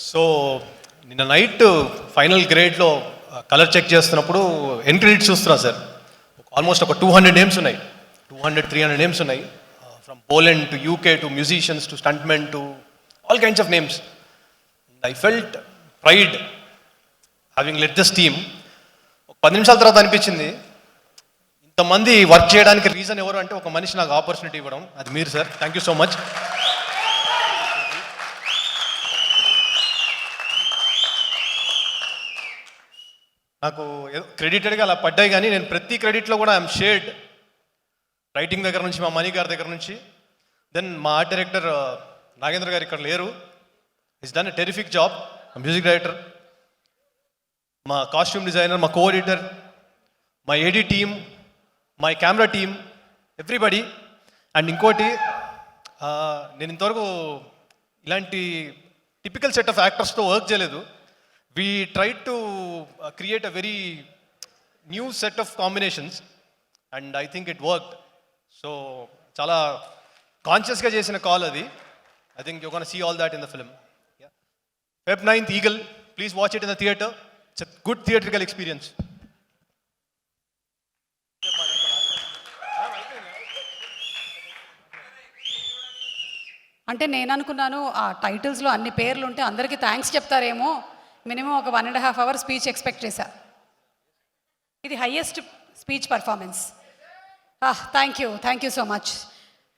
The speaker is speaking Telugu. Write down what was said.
సో నిన్న నైట్ ఫైనల్ గ్రేడ్లో కలర్ చెక్ చేస్తున్నప్పుడు ఎన్ క్రెడిట్స్ చూస్తున్నా సార్. ఆల్మోస్ట్ ఒక 200 నేమ్స్ ఉన్నాయి, 200-300 నేమ్స్ ఉన్నాయి. From Poland to UK to musicians to stuntmen to all kinds of names. I felt pride having led this team. ఒక 10 నిమిషాల తర్వాత అనిపించింది, ఇంతమంది వర్క్ చేయడానికి రీజన్ ఎవరు అంటే ఒక మనిషి నాకు ఆపర్చునిటీ ఇవ్వడం, అది మీరు sir. Thank you so much. నాకు క్రెడిటెడ్గా అలా పడ్డాయి, కానీ నేను ప్రతి క్రెడిట్లో కూడా ఐఎమ్ షేర్డ్. రైటింగ్ దగ్గర నుంచి, మా మణి గారి దగ్గర నుంచి, దెన్ మా ఆర్ట్ డైరెక్టర్ నాగేంద్ర గారు ఇక్కడ లేరు, is done a terrific job. Music director, మా కాస్ట్యూమ్ డిజైనర్, మా కో ఎడిటర్, మా AD team, my camera team, everybody. And ఇంకోటి, నేను ఇంతవరకు ఇలాంటి టిపికల్ సెట్ ఆఫ్ యాక్టర్స్తో వర్క్ చేయలేదు. We tried to create a very new set of combinations and I think it worked. So chala conscious ga chesina call adi. I think you're going to see all that in the film. Yeah. Feb 9th Eagle, please watch it in the theater. It's a good theatrical experience. అంటే నేను అనుకున్నాను ఆ టైటిల్స్లో అన్ని పేర్లు ఉంటే అందరికీ థ్యాంక్స్ చెప్తారేమో, మినిమం ఒక 1.5 hours స్పీచ్ ఎక్స్పెక్ట్ చేశా. ఇది highest speech performance. Thank you so much.